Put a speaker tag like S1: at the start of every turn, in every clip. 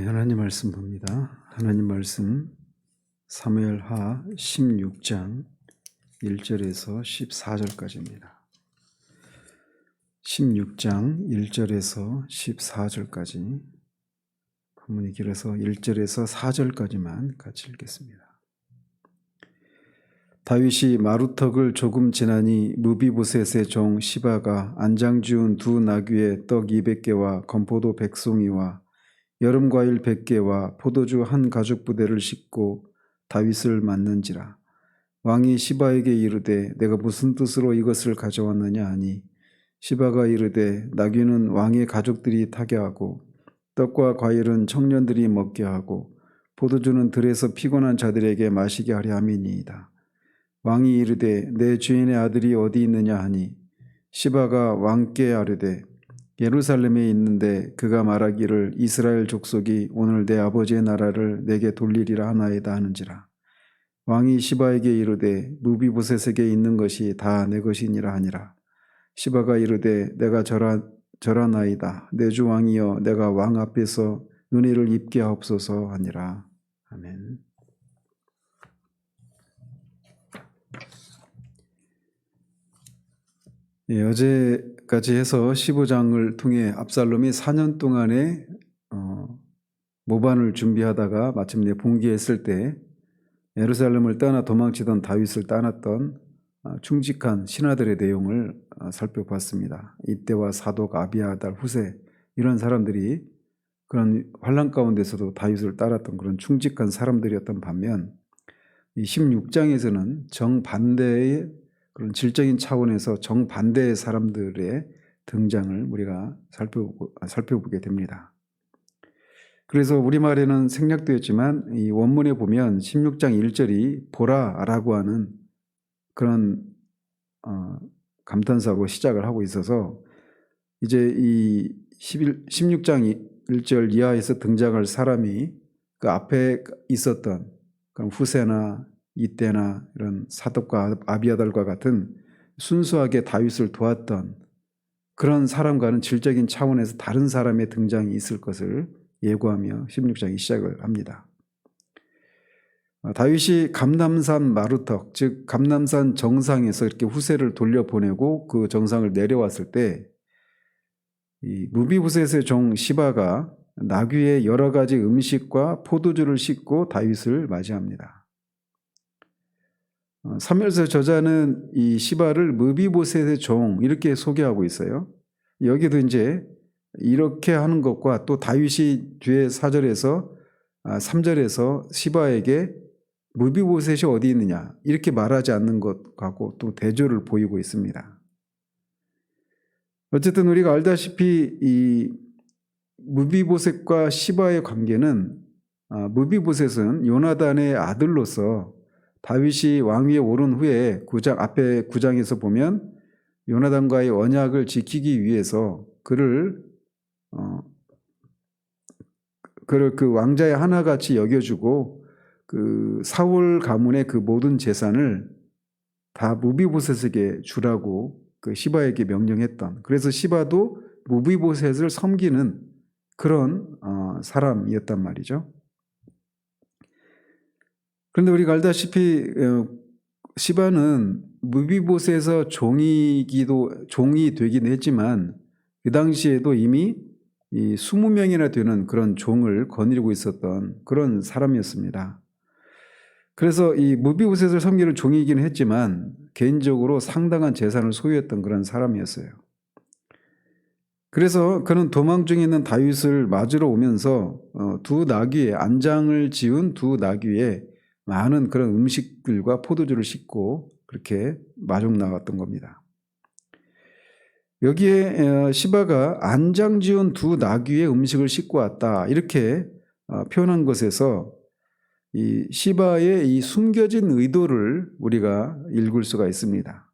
S1: 하나님 말씀 봅니다. 하나님 말씀 사무엘하 16장 1절에서 14절까지입니다. 16장 1절에서 14절까지, 본문이 길어서 1절에서 4절까지만 같이 읽겠습니다. 다윗이 마루턱을 조금 지나니 무비보셋의 종 시바가 안장 지운 두 나귀의 떡 200개와 건포도 100송이와 여름과일 100개와 포도주 한 가죽 부대를 싣고 다윗을 맞는지라. 왕이 시바에게 이르되 내가 무슨 뜻으로 이것을 가져왔느냐 하니, 시바가 이르되 나귀는 왕의 가족들이 타게 하고 떡과 과일은 청년들이 먹게 하고 포도주는 들에서 피곤한 자들에게 마시게 하려 함이니이다. 왕이 이르되 내 주인의 아들이 어디 있느냐 하니, 시바가 왕께 아뢰되 예루살렘에 있는데 그가 말하기를 이스라엘 족속이 오늘 내 아버지의 나라를 내게 돌리리라 하나이다 하는지라. 왕이 시바에게 이르되 무비보셋에게 있는 것이 다 내 것이니라 하니라. 시바가 이르되 내가 절하나이다. 내 주 왕이여, 내가 왕 앞에서 은혜를 입게 하옵소서 하니라. 아멘. 어제까지 해서 15장을 통해 압살롬이 4년 동안의 모반을 준비하다가 마침내 봉기했을 때 예루살렘을 떠나 도망치던 다윗을 따놨던 충직한 신하들의 내용을 살펴봤습니다. 이때와 사독 아비아달 후세, 이런 사람들이 그런 환난 가운데서도 다윗을 따랐던 그런 충직한 사람들이었던 반면, 이 16장에서는 정반대의 그런 질적인 차원에서 정반대의 사람들의 등장을 우리가 살펴보게 됩니다. 그래서 우리말에는 생략되었지만 이 원문에 보면 16장 1절이 보라라고 하는 그런 감탄사로 시작을 하고 있어서, 이제 이 16장 1절 이하에서 등장할 사람이 그 앞에 있었던 그런 후세나 이때나 이런 사독과 아비아달과 같은 순수하게 다윗을 도왔던 그런 사람과는 질적인 차원에서 다른 사람의 등장이 있을 것을 예고하며 16장이 시작을 합니다. 다윗이 감람산 마루턱, 즉 감람산 정상에서 이렇게 후세를 돌려보내고 그 정상을 내려왔을 때, 이 무비보셋의 종 시바가 나귀의 여러 가지 음식과 포도주를 싣고 다윗을 맞이합니다. 사무엘서 저자는 이 시바를 무비보셋의 종 이렇게 소개하고 있어요. 여기도 이제 이렇게 하는 것과 또 다윗이 뒤에 3절에서 시바에게 무비보셋이 어디 있느냐 이렇게 말하지 않는 것하고 또 대조를 보이고 있습니다. 어쨌든 우리가 알다시피 이 무비보셋과 시바의 관계는, 무비보셋은 요나단의 아들로서 다윗이 왕위에 오른 후에 앞에 9장에서 보면 요나단과의 언약을 지키기 위해서 그를 그 왕자의 하나같이 여겨주고 그 사울 가문의 그 모든 재산을 다 무비보셋에게 주라고 그 시바에게 명령했던, 그래서 시바도 무비보셋을 섬기는 그런 사람이었단 말이죠. 그런데 우리가 알다시피 시바는 무비보셋에서 종이 되긴 했지만 그 당시에도 이미 20명이나 되는 그런 종을 거느리고 있었던 그런 사람이었습니다. 그래서 이 무비보셋을 섬기는 종이긴 했지만 개인적으로 상당한 재산을 소유했던 그런 사람이었어요. 그래서 그는 도망 중에 있는 다윗을 맞으러 오면서 두 나귀에, 안장을 지운 두 나귀에 많은 그런 음식들과 포도주를 싣고 그렇게 마중 나갔던 겁니다. 여기에 시바가 안장 지은 두 나귀의 음식을 싣고 왔다 이렇게 표현한 것에서 이 시바의 이 숨겨진 의도를 우리가 읽을 수가 있습니다.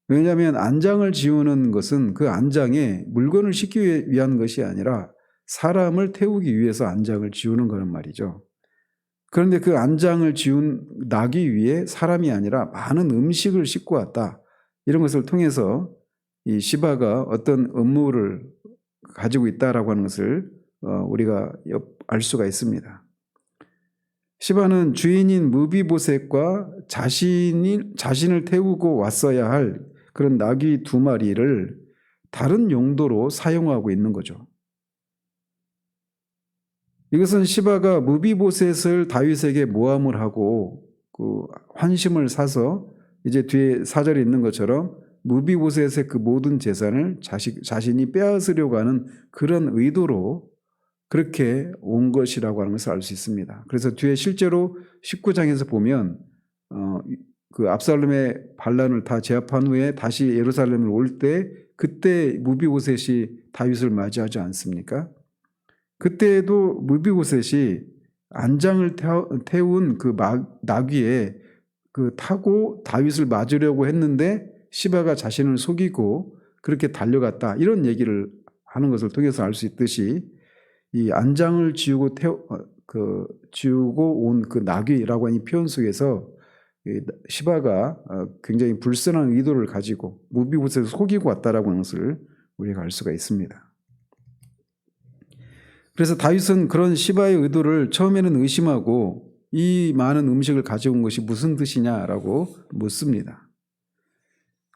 S1: 왜냐하면 안장을 지우는 것은 그 안장에 물건을 싣기 위한 것이 아니라 사람을 태우기 위해서 안장을 지우는 거란 말이죠. 그런데 그 안장을 지운 나귀 위에 사람이 아니라 많은 음식을 싣고 왔다. 이런 것을 통해서 이 시바가 어떤 음모를 가지고 있다라고 하는 것을 우리가 알 수가 있습니다. 시바는 주인인 무비보셋과 자신을 태우고 왔어야 할 그런 나귀 2마리를 다른 용도로 사용하고 있는 거죠. 이것은 시바가 무비보셋을 다윗에게 모함을 하고 그 환심을 사서 이제 뒤에 4절에 있는 것처럼 무비보셋의 그 모든 재산을 자신이 빼앗으려고 하는 그런 의도로 그렇게 온 것이라고 하는 것을 알 수 있습니다. 그래서 뒤에 실제로 19장에서 보면 그 압살롬의 반란을 다 제압한 후에 다시 예루살렘을 올 때 그때 무비보셋이 다윗을 맞이하지 않습니까? 그때도 무비보셋이 안장을 태운 그 나귀에 그 타고 다윗을 맞으려고 했는데 시바가 자신을 속이고 그렇게 달려갔다, 이런 얘기를 하는 것을 통해서 알 수 있듯이 이 안장을 지우고 온 그 나귀라고 하는 이 표현 속에서 시바가 굉장히 불순한 의도를 가지고 무비보셋을 속이고 왔다라고 하는 것을 우리가 알 수가 있습니다. 그래서 다윗은 그런 시바의 의도를 처음에는 의심하고 이 많은 음식을 가져온 것이 무슨 뜻이냐라고 묻습니다.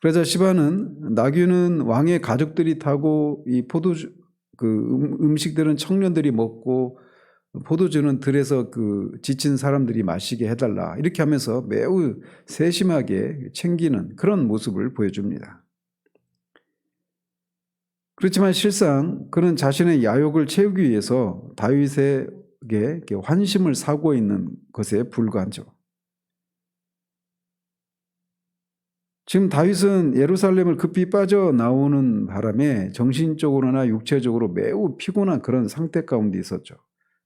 S1: 그러자 시바는 나귀는 왕의 가족들이 타고 이 포도주 음식들은 청년들이 먹고 포도주는 들에서 그 지친 사람들이 마시게 해달라, 이렇게 하면서 매우 세심하게 챙기는 그런 모습을 보여줍니다. 그렇지만 실상 그는 자신의 야욕을 채우기 위해서 다윗에게 환심을 사고 있는 것에 불과하죠. 지금 다윗은 예루살렘을 급히 빠져나오는 바람에 정신적으로나 육체적으로 매우 피곤한 그런 상태 가운데 있었죠.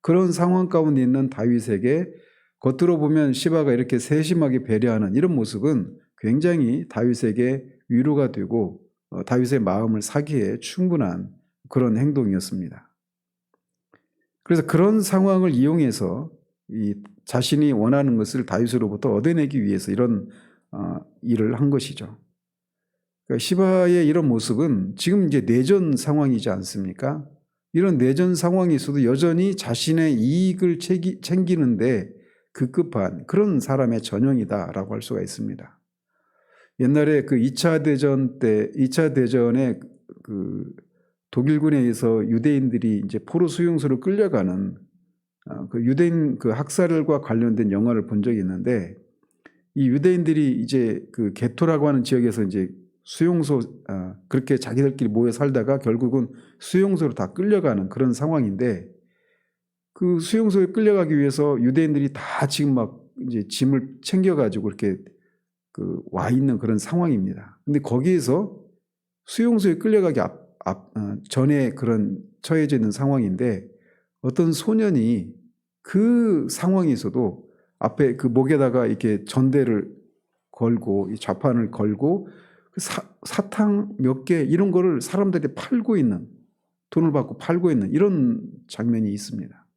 S1: 그런 상황 가운데 있는 다윗에게 겉으로 보면 시바가 이렇게 세심하게 배려하는 이런 모습은 굉장히 다윗에게 위로가 되고 다윗의 마음을 사기에 충분한 그런 행동이었습니다. 그래서 그런 상황을 이용해서 이 자신이 원하는 것을 다윗으로부터 얻어내기 위해서 이런 일을 한 것이죠. 그러니까 시바의 이런 모습은 지금 이제 내전 상황이지 않습니까? 이런 내전 상황에서도 여전히 자신의 이익을 챙기는데 급급한 그런 사람의 전형이다라고 할 수가 있습니다. 옛날에 그 2차 대전에 그 독일군에 의해서 유대인들이 이제 포로 수용소로 끌려가는 그 유대인 그 학살과 관련된 영화를 본 적이 있는데, 이 유대인들이 이제 그 게토라고 하는 지역에서 이제 수용소 그렇게 자기들끼리 모여 살다가 결국은 수용소로 다 끌려가는 그런 상황인데, 그 수용소에 끌려가기 위해서 유대인들이 다 지금 막 이제 짐을 챙겨가지고 이렇게 와 있는 그런 상황입니다. 근데 거기에서 수용소에 끌려가기 전에 그런 처해져 있는 상황인데, 어떤 소년이 그 상황에서도 앞에 그 목에다가 이렇게 전대를 걸고 이 좌판을 걸고 사탕 몇 개 이런 거를 사람들이 팔고 있는, 돈을 받고 팔고 있는 이런 장면이 있습니다.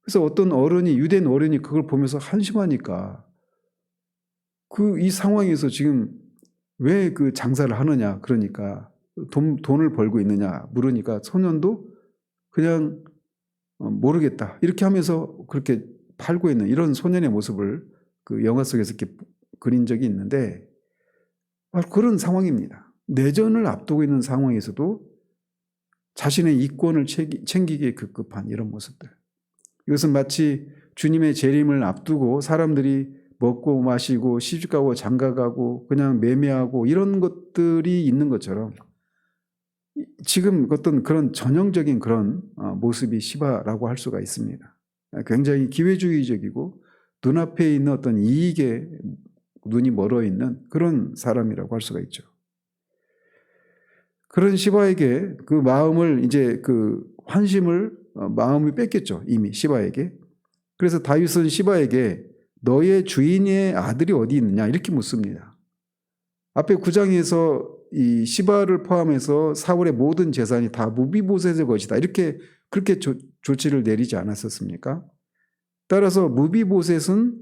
S1: 그래서 어떤 유대인 어른이 그걸 보면서 한심하니까 이 상황에서 지금 왜 그 장사를 하느냐, 그러니까 돈을 벌고 있느냐 물으니까 소년도 그냥 모르겠다 이렇게 하면서 그렇게 팔고 있는 이런 소년의 모습을 그 영화 속에서 이렇게 그린 적이 있는데, 바로 그런 상황입니다. 내전을 앞두고 있는 상황에서도 자신의 이권을 챙기기에 급급한 이런 모습들. 이것은 마치 주님의 재림을 앞두고 사람들이 먹고 마시고 시집가고 장가가고 그냥 매매하고 이런 것들이 있는 것처럼 지금 어떤 그런 전형적인 그런 모습이 시바라고 할 수가 있습니다. 굉장히 기회주의적이고 눈앞에 있는 어떤 이익에 눈이 멀어 있는 그런 사람이라고 할 수가 있죠. 그런 시바에게 그 마음을 이제 그 환심을 마음을 뺏겼죠, 이미 시바에게. 그래서 다윗은 시바에게 너의 주인의 아들이 어디 있느냐 이렇게 묻습니다. 앞에 9장에서 이 시바를 포함해서 사울의 모든 재산이 다 무비보셋의 것이다 그렇게 조치를 내리지 않았었습니까? 따라서 무비보셋은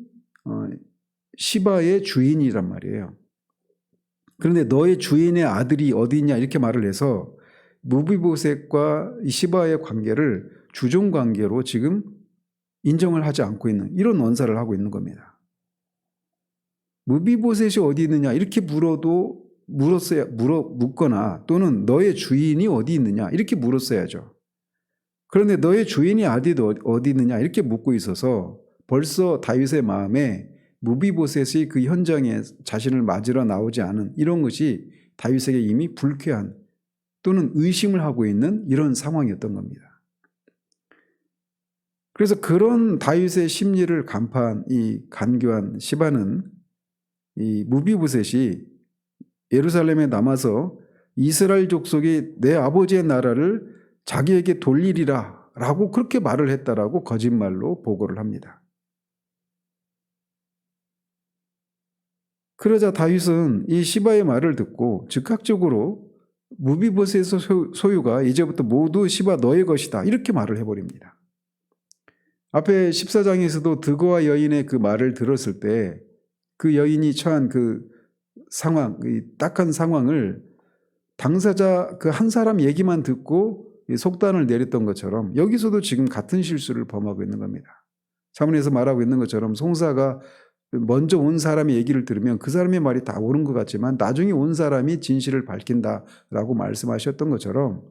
S1: 시바의 주인이란 말이에요. 그런데 너의 주인의 아들이 어디 있냐 이렇게 말을 해서 무비보셋과 이 시바의 관계를 주종 관계로 지금 인정을 하지 않고 있는 이런 언사를 하고 있는 겁니다. 무비보셋이 어디 있느냐 이렇게 묻거나 또는 너의 주인이 어디 있느냐 이렇게 물었어야죠. 그런데 너의 주인이 어디 있느냐 이렇게 묻고 있어서 벌써 다윗의 마음에 무비보셋이 그 현장에 자신을 맞으러 나오지 않은 이런 것이 다윗에게 이미 불쾌한 또는 의심을 하고 있는 이런 상황이었던 겁니다. 그래서 그런 다윗의 심리를 간파한 이 간교한 시바는 이 무비보셋이 예루살렘에 남아서 이스라엘 족속이 내 아버지의 나라를 자기에게 돌리리라 라고 그렇게 말을 했다라고 거짓말로 보고를 합니다. 그러자 다윗은 이 시바의 말을 듣고 즉각적으로 무비보셋의 소유가 이제부터 모두 시바 너의 것이다 이렇게 말을 해버립니다. 앞에 14장에서도 득어와 여인의 그 말을 들었을 때 그 여인이 처한 그 상황, 이 딱한 상황을 당사자 그 한 사람 얘기만 듣고 속단을 내렸던 것처럼 여기서도 지금 같은 실수를 범하고 있는 겁니다. 차문에서 말하고 있는 것처럼 송사가 먼저 온 사람의 얘기를 들으면 그 사람의 말이 다 옳은 것 같지만 나중에 온 사람이 진실을 밝힌다라고 말씀하셨던 것처럼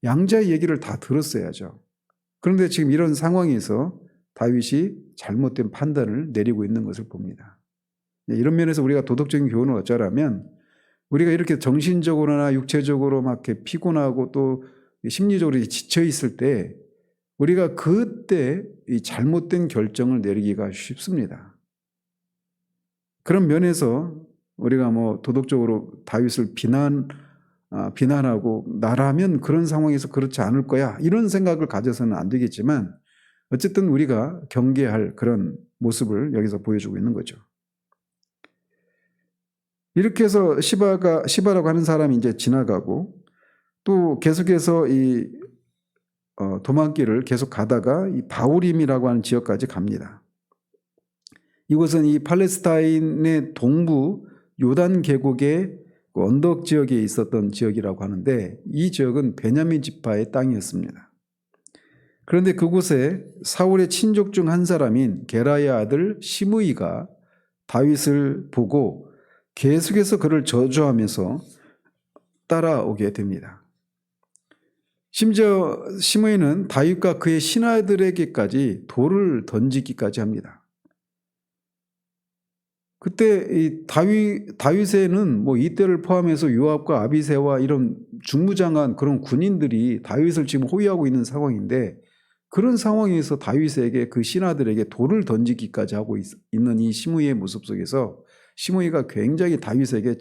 S1: 양자의 얘기를 다 들었어야죠. 그런데 지금 이런 상황에서 다윗이 잘못된 판단을 내리고 있는 것을 봅니다. 이런 면에서 우리가 도덕적인 교훈을 어쩌라면 우리가 이렇게 정신적으로나 육체적으로 막 이렇게 피곤하고 또 심리적으로 지쳐 있을 때 우리가 그때 이 잘못된 결정을 내리기가 쉽습니다. 그런 면에서 우리가 뭐 도덕적으로 다윗을 비난하고 나라면 그런 상황에서 그렇지 않을 거야 이런 생각을 가져서는 안 되겠지만 어쨌든 우리가 경계할 그런 모습을 여기서 보여주고 있는 거죠. 이렇게 해서 시바라고 하는 사람이 이제 지나가고 또 계속해서 이 도망길을 계속 가다가 이 바우림이라고 하는 지역까지 갑니다. 이곳은 이 팔레스타인의 동부 요단 계곡의 언덕 지역에 있었던 지역이라고 하는데 이 지역은 베냐민 지파의 땅이었습니다. 그런데 그곳에 사울의 친족 중 한 사람인 게라의 아들 시므이가 다윗을 보고 계속해서 그를 저주하면서 따라오게 됩니다. 심지어 시므이는 다윗과 그의 신하들에게까지 돌을 던지기까지 합니다. 그때 이 다윗에는 뭐 이때를 포함해서 요압과 아비새와 이런 중무장한 그런 군인들이 다윗을 지금 호위하고 있는 상황인데 그런 상황에서 다윗에게 그 신하들에게 돌을 던지기까지 하고 있는 이 시므이의 모습 속에서 시므이가 굉장히 다윗에게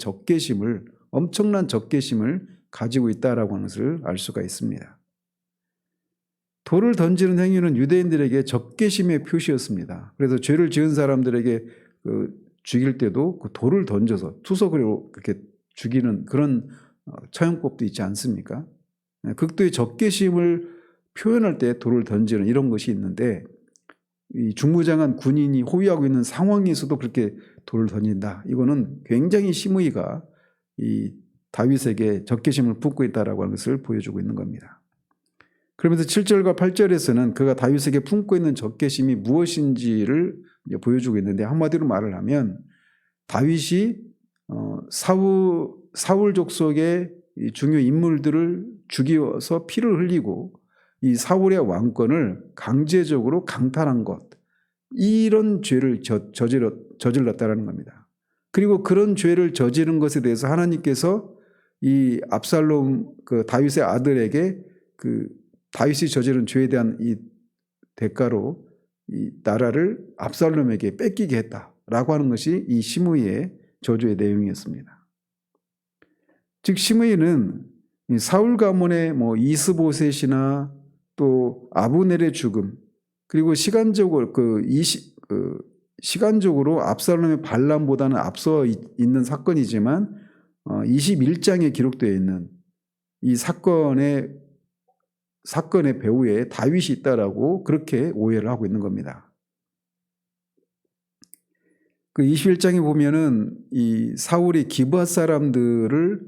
S1: 엄청난 적개심을 가지고 있다라고 하는 것을 알 수가 있습니다. 돌을 던지는 행위는 유대인들에게 적개심의 표시였습니다. 그래서 죄를 지은 사람들에게 죽일 때도 그 돌을 던져서 투석으로 그렇게 죽이는 그런 처형법도 있지 않습니까? 극도의 적개심을 표현할 때 돌을 던지는 이런 것이 있는데 이 중무장한 군인이 호위하고 있는 상황에서도 그렇게 돌을 던진다. 이거는 굉장히 시므이가 이 다윗에게 적개심을 품고 있다라고 하는 것을 보여주고 있는 겁니다. 그러면서 7절과 8절에서는 그가 다윗에게 품고 있는 적개심이 무엇인지를 보여주고 있는데 한마디로 말을 하면 다윗이 사울 족속의 중요 인물들을 죽여서 피를 흘리고 이 사울의 왕권을 강제적으로 강탈한 것 이런 죄를 저질렀다라는 겁니다. 그리고 그런 죄를 저지른 것에 대해서 하나님께서 이 압살롬 그 다윗의 아들에게 그 다윗이 저지른 죄에 대한 이 대가로 이 나라를 압살롬에게 뺏기게 했다라고 하는 것이 이 시므이의 저주의 내용이었습니다. 즉 시므이는 사울 가문의 뭐 이스보셋이나 또 아브넬의 죽음 그리고 시간적으로 압살롬의 반란보다는 앞서 있는 사건이지만 21장에 기록되어 있는 이 사건의 배후에 다윗이 있다라고 그렇게 오해를 하고 있는 겁니다. 그 21장에 보면은 이 사울이 기브앗 사람들을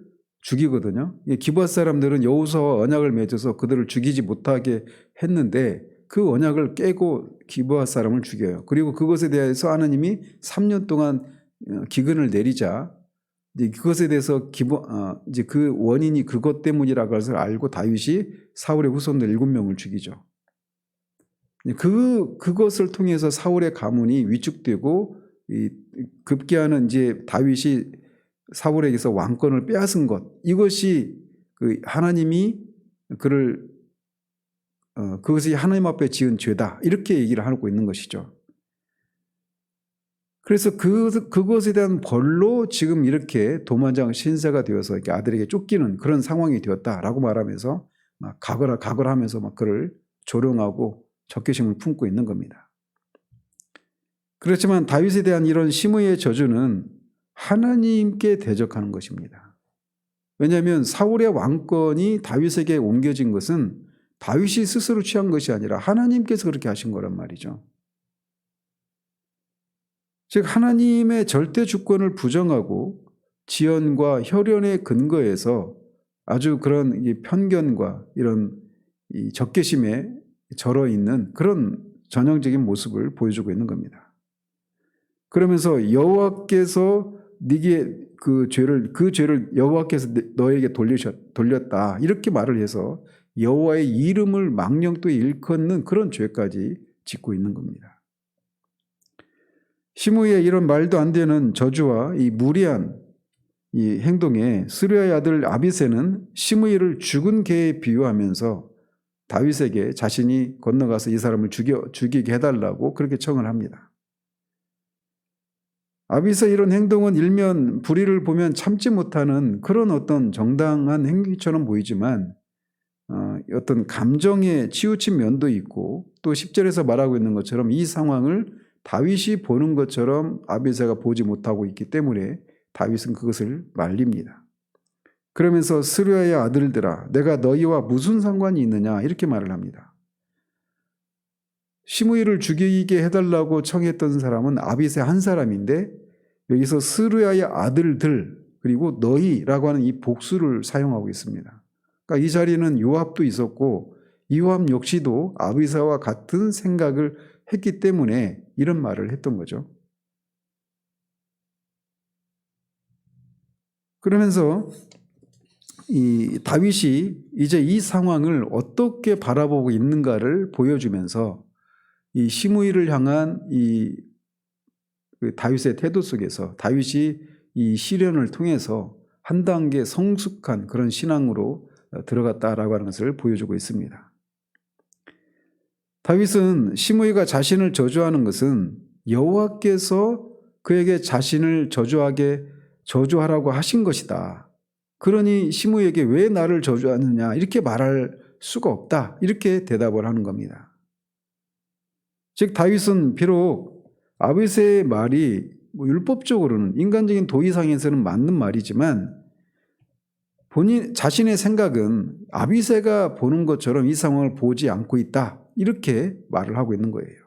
S1: 죽이거든요. 기브앗 사람들은 여호수아와 언약을 맺어서 그들을 죽이지 못하게 했는데 그 언약을 깨고 기브앗 사람을 죽여요. 그리고 그것에 대해서 하나님이 3년 동안 기근을 내리자 이제 그것에 대해서 이제 그 원인이 그것 때문이라고 것을 알고 다윗이 사울의 후손들 7명을 죽이죠. 그것을 통해서 사울의 가문이 위축되고 급기야는 이제 다윗이 사울에게서 왕권을 빼앗은 것, 이것이 하나님이 그것이 하나님 앞에 지은 죄다, 이렇게 얘기를 하고 있는 것이죠. 그래서 그것에 대한 벌로 지금 이렇게 도만장 신세가 되어서 이렇게 아들에게 쫓기는 그런 상황이 되었다라고 말하면서 막 가거라 하면서 막 그를 조롱하고 적개심을 품고 있는 겁니다. 그렇지만 다윗에 대한 이런 심의의 저주는 하나님께 대적하는 것입니다. 왜냐하면 사울의 왕권이 다윗에게 옮겨진 것은 다윗이 스스로 취한 것이 아니라 하나님께서 그렇게 하신 거란 말이죠. 즉 하나님의 절대 주권을 부정하고 지연과 혈연에 근거해서 아주 그런 편견과 이런 적개심에 절어 있는 그런 전형적인 모습을 보여주고 있는 겁니다. 그러면서 여호와께서 네게 그 죄를 여호와께서 너에게 돌렸다, 이렇게 말을 해서 여호와의 이름을 망령되이 일컫는 그런 죄까지 짓고 있는 겁니다. 시므이의 이런 말도 안 되는 저주와 이 무리한 이 행동에 스루야의 아들 아비새는 시므이를 죽은 개에 비유하면서 다윗에게 자신이 건너가서 이 사람을 죽이게 해달라고 그렇게 청을 합니다. 아비새 이런 행동은 일면 불의를 보면 참지 못하는 그런 어떤 정당한 행위처럼 보이지만 어떤 감정에 치우친 면도 있고, 또 10절에서 말하고 있는 것처럼 이 상황을 다윗이 보는 것처럼 아비새가 보지 못하고 있기 때문에 다윗은 그것을 말립니다. 그러면서 스루야의 아들들아, 내가 너희와 무슨 상관이 있느냐, 이렇게 말을 합니다. 시므이를 죽이게 해달라고 청했던 사람은 아비새 한 사람인데 여기서 스루야의 아들들 그리고 너희라고 하는 이 복수를 사용하고 있습니다. 그러니까 이 자리는 요압도 있었고 요압 역시도 아비새와 같은 생각을 했기 때문에 이런 말을 했던 거죠. 그러면서 이 다윗이 이제 이 상황을 어떻게 바라보고 있는가를 보여주면서 이 시므이를 향한 이 다윗의 태도 속에서 다윗이 이 시련을 통해서 한 단계 성숙한 그런 신앙으로 들어갔다라고 하는 것을 보여주고 있습니다. 다윗은 시므이가 자신을 저주하는 것은 여호와께서 그에게 자신을 저주하라고 하신 것이다. 그러니 시므이에게 왜 나를 저주하느냐, 이렇게 말할 수가 없다, 이렇게 대답을 하는 겁니다. 즉 다윗은 비록 아비새의 말이 율법적으로는 인간적인 도의상에서는 맞는 말이지만 자신의 생각은 아비새가 보는 것처럼 이 상황을 보지 않고 있다, 이렇게 말을 하고 있는 거예요.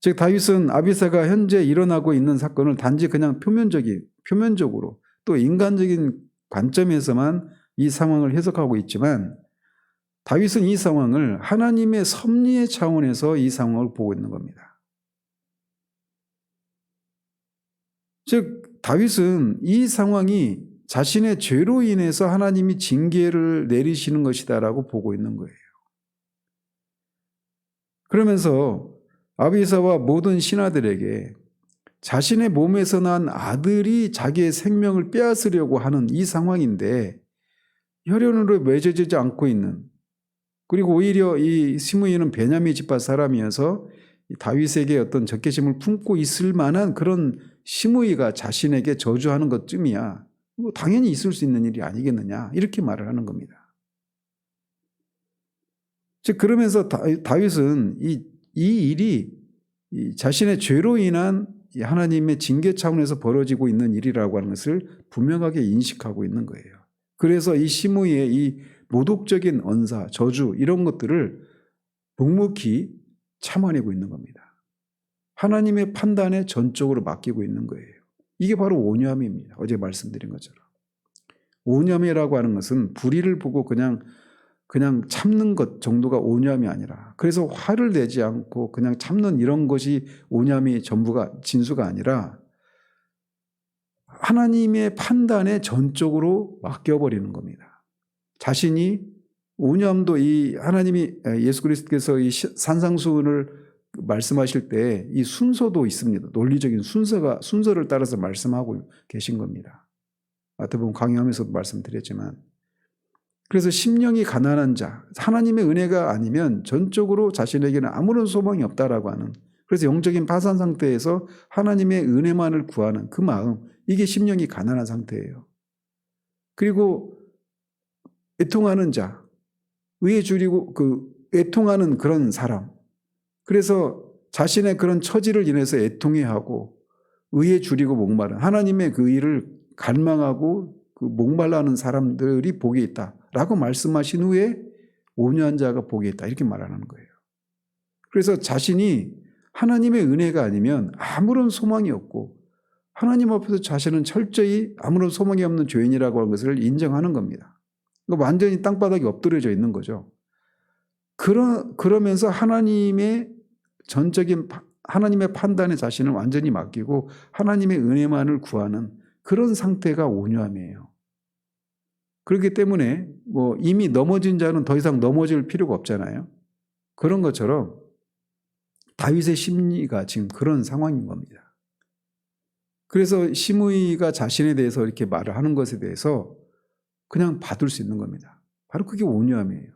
S1: 즉 다윗은 아비새가 현재 일어나고 있는 사건을 단지 그냥 표면적으로 또 인간적인 관점에서만 이 상황을 해석하고 있지만 다윗은 이 상황을 하나님의 섭리의 차원에서 이 상황을 보고 있는 겁니다. 즉 다윗은 이 상황이 자신의 죄로 인해서 하나님이 징계를 내리시는 것이다라고 보고 있는 거예요. 그러면서 아비새와 모든 신하들에게 자신의 몸에서 난 아들이 자기의 생명을 빼앗으려고 하는 이 상황인데 혈연으로 맺어지지 않고 있는, 그리고 오히려 이 시므이는 베냐민 집안 사람이어서 다윗에게 어떤 적개심을 품고 있을 만한 그런 시므이가 자신에게 저주하는 것쯤이야 당연히 있을 수 있는 일이 아니겠느냐, 이렇게 말을 하는 겁니다. 즉 그러면서 다윗은 이 일이 자신의 죄로 인한 하나님의 징계 차원에서 벌어지고 있는 일이라고 하는 것을 분명하게 인식하고 있는 거예요. 그래서 이 시므이의 이 모독적인 언사, 저주 이런 것들을 묵묵히 참아내고 있는 겁니다. 하나님의 판단에 전적으로 맡기고 있는 거예요. 이게 바로 온유함입니다. 어제 말씀드린 것처럼. 오념이라고 하는 것은 불의를 보고 그냥 참는 것 정도가 오념이 아니라, 그래서 화를 내지 않고 그냥 참는 이런 것이 오념이 전부가 진수가 아니라 하나님의 판단에 전적으로 맡겨버리는 겁니다. 자신이 오념도 이 하나님이 예수 그리스도께서 이 산상수훈을 말씀하실 때 이 순서도 있습니다. 논리적인 순서를 따라서 말씀하고 계신 겁니다. 어떻게 보면 강의하면서도 말씀드렸지만, 그래서 심령이 가난한 자, 하나님의 은혜가 아니면 전적으로 자신에게는 아무런 소망이 없다라고 하는, 그래서 영적인 파산 상태에서 하나님의 은혜만을 구하는 그 마음, 이게 심령이 가난한 상태예요. 그리고 애통하는 자, 의에 줄이고 애통하는 그런 사람, 그래서 자신의 그런 처지를 인해서 애통해하고 의에 줄이고 목마른, 하나님의 그 의를 갈망하고 그 목말라하는 사람들이 복이 있다라고 말씀하신 후에 온유한 자가 복이 있다, 이렇게 말하는 거예요. 그래서 자신이 하나님의 은혜가 아니면 아무런 소망이 없고 하나님 앞에서 자신은 철저히 아무런 소망이 없는 죄인이라고 하는 것을 인정하는 겁니다. 그러니까 완전히 땅바닥에 엎드려져 있는 거죠. 그러면서 하나님의 전적인 하나님의 판단에 자신을 완전히 맡기고 하나님의 은혜만을 구하는 그런 상태가 온유함이에요. 그렇기 때문에 이미 넘어진 자는 더 이상 넘어질 필요가 없잖아요. 그런 것처럼 다윗의 심리가 지금 그런 상황인 겁니다. 그래서 시므이가 자신에 대해서 이렇게 말을 하는 것에 대해서 그냥 받을 수 있는 겁니다. 바로 그게 온유함이에요.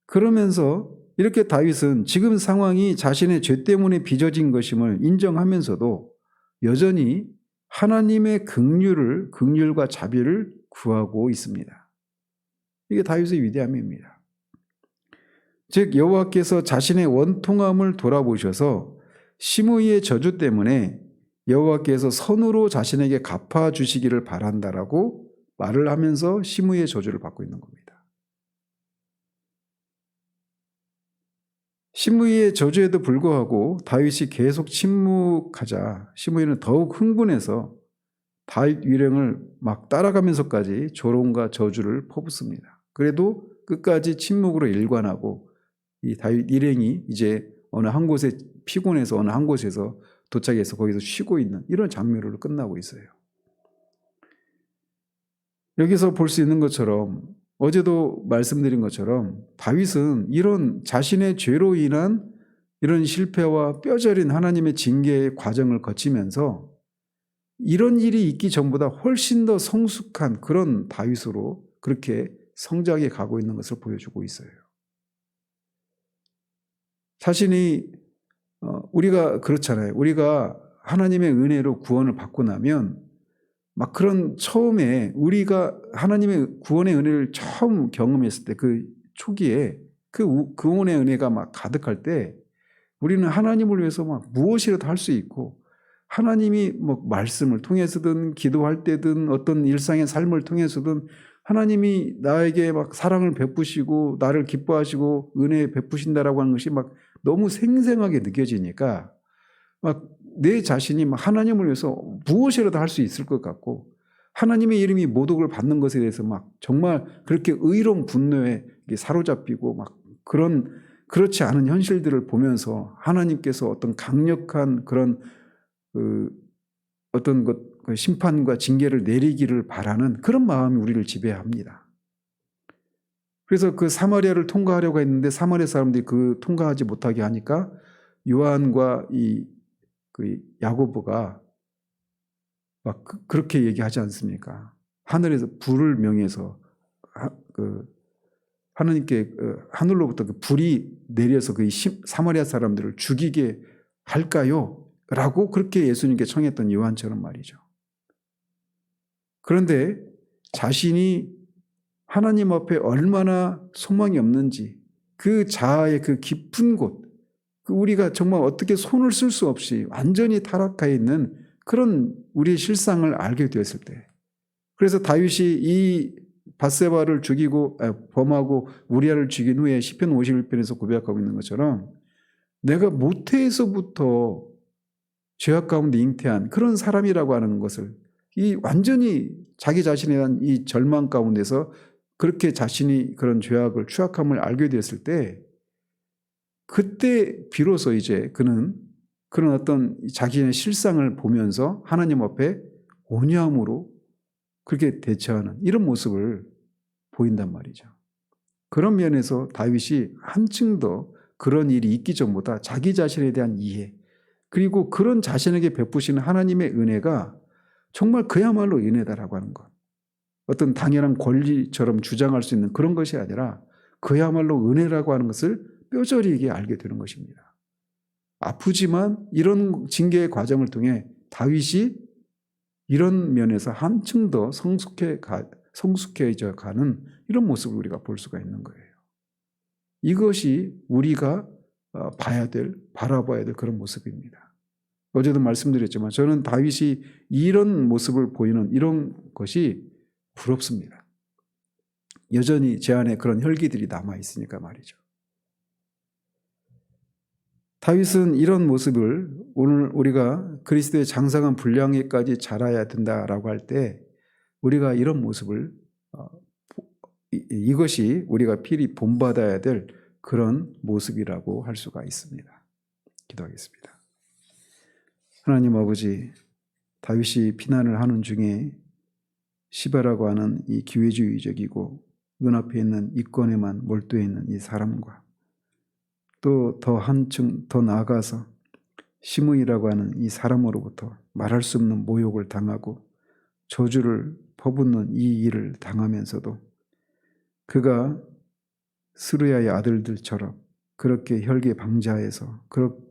S1: 그러면서 이렇게 다윗은 지금 상황이 자신의 죄 때문에 빚어진 것임을 인정하면서도 여전히 하나님의 긍휼과 자비를 구하고 있습니다. 이게 다윗의 위대함입니다. 즉 여호와께서 자신의 원통함을 돌아보셔서 시므이의 저주 때문에 여호와께서 선으로 자신에게 갚아주시기를 바란다라고 말을 하면서 시므이의 저주를 받고 있는 겁니다. 시므이의 저주에도 불구하고 다윗이 계속 침묵하자 시므이는 더욱 흥분해서 다윗 일행을 막 따라가면서까지 조롱과 저주를 퍼붓습니다. 그래도 끝까지 침묵으로 일관하고 이 다윗 일행이 이제 어느 한 곳에 피곤해서 어느 한 곳에서 도착해서 거기서 쉬고 있는 이런 장면으로 끝나고 있어요. 여기서 볼 수 있는 것처럼 어제도 말씀드린 것처럼 다윗은 이런 자신의 죄로 인한 이런 실패와 뼈저린 하나님의 징계의 과정을 거치면서 이런 일이 있기 전보다 훨씬 더 성숙한 그런 다윗으로 그렇게 성장해 가고 있는 것을 보여주고 있어요. 자신이 우리가 그렇잖아요. 우리가 하나님의 은혜로 구원을 받고 나면 막 그런 처음에 우리가 하나님의 구원의 은혜를 처음 경험했을 때 그 초기에 그 구원의 은혜가 막 가득할 때 우리는 하나님을 위해서 막 무엇이라도 할 수 있고 하나님이 뭐 말씀을 통해서든 기도할 때든 어떤 일상의 삶을 통해서든 하나님이 나에게 막 사랑을 베푸시고 나를 기뻐하시고 은혜 베푸신다라고 하는 것이 막 너무 생생하게 느껴지니까 막 내 자신이 막 하나님을 위해서 무엇이라도 할 수 있을 것 같고 하나님의 이름이 모독을 받는 것에 대해서 막 정말 그렇게 의로운 분노에 사로잡히고 막 그렇지 않은 현실들을 보면서 하나님께서 어떤 강력한 그런 어떤 그 심판과 징계를 내리기를 바라는 그런 마음이 우리를 지배합니다. 그래서 그 사마리아를 통과하려고 했는데 사마리아 사람들이 통과하지 못하게 하니까 요한과 그 야고보가 막 그렇게 얘기하지 않습니까? 하늘에서 불을 명해서 하나님께 하늘로부터 그 불이 내려서 그 사마리아 사람들을 죽이게 할까요? 라고 그렇게 예수님께 청했던 요한처럼 말이죠. 그런데 자신이 하나님 앞에 얼마나 소망이 없는지 그 자아의 그 깊은 곳, 우리가 정말 어떻게 손을 쓸 수 없이 완전히 타락해 있는 그런 우리의 실상을 알게 되었을 때, 그래서 다윗이 이 밧세바를 죽이고 범하고 우리아를 죽인 후에 시편 51편에서 고백하고 있는 것처럼 내가 모태에서부터 죄악 가운데 잉태한 그런 사람이라고 하는 것을 이 완전히 자기 자신에 대한 이 절망 가운데서 그렇게 자신이 그런 죄악을 추악함을 알게 되었을 때 그때 비로소 이제 그는 그런 어떤 자기의 실상을 보면서 하나님 앞에 온유함으로 그렇게 대처하는 이런 모습을 보인단 말이죠. 그런 면에서 다윗이 한층 더 그런 일이 있기 전보다 자기 자신에 대한 이해, 그리고 그런 자신에게 베푸시는 하나님의 은혜가 정말 그야말로 은혜다라고 하는 것. 어떤 당연한 권리처럼 주장할 수 있는 그런 것이 아니라 그야말로 은혜라고 하는 것을 뼈저리 이게 알게 되는 것입니다. 아프지만 이런 징계의 과정을 통해 다윗이 이런 면에서 한층 더 성숙해져 가는 이런 모습을 우리가 볼 수가 있는 거예요. 이것이 우리가 바라봐야 될 그런 모습입니다. 어제도 말씀드렸지만 저는 다윗이 이런 모습을 보이는 이런 것이 부럽습니다. 여전히 제 안에 그런 혈기들이 남아있으니까 말이죠. 다윗은 이런 모습을 오늘 우리가 그리스도의 장성한 분량에까지 자라야 된다라고 할 때 우리가 이런 모습을 이것이 우리가 필히 본받아야 될 그런 모습이라고 할 수가 있습니다. 기도하겠습니다. 하나님 아버지, 다윗이 피난을 하는 중에 시바라고 하는 이 기회주의적이고 눈앞에 있는 이권에만 몰두해 있는 이 사람과 또 더 한층 더 나아가서 시므이라고 하는 이 사람으로부터 말할 수 없는 모욕을 당하고 저주를 퍼붓는 이 일을 당하면서도 그가 스루야의 아들들처럼 그렇게 혈기방자해서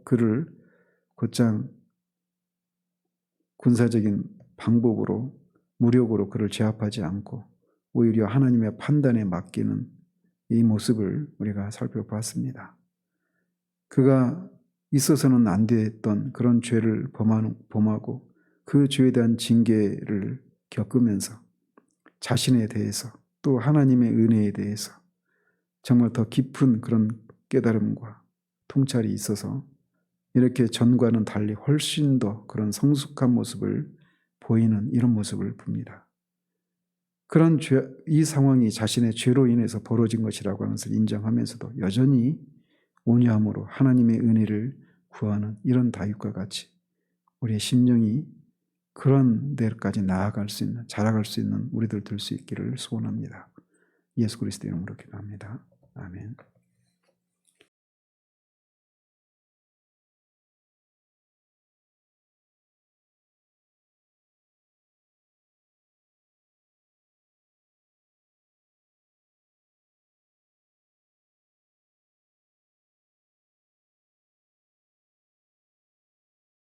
S1: 그를 곧장 군사적인 방법으로 무력으로 그를 제압하지 않고 오히려 하나님의 판단에 맡기는 이 모습을 우리가 살펴봤습니다. 그가 있어서는 안 됐던 그런 죄를 범하고 그 죄에 대한 징계를 겪으면서 자신에 대해서 또 하나님의 은혜에 대해서 정말 더 깊은 그런 깨달음과 통찰이 있어서 이렇게 전과는 달리 훨씬 더 그런 성숙한 모습을 보이는 이런 모습을 봅니다. 그런 이 상황이 자신의 죄로 인해서 벌어진 것이라고 하는 것을 인정하면서도 여전히 온유함으로 하나님의 은혜를 구하는 이런 다윗과 같이 우리의 심령이 그런 데까지 나아갈 수 있는, 자라갈 수 있는 우리들 될 수 있기를 소원합니다. 예수 그리스도 이름으로 기도합니다. 아멘.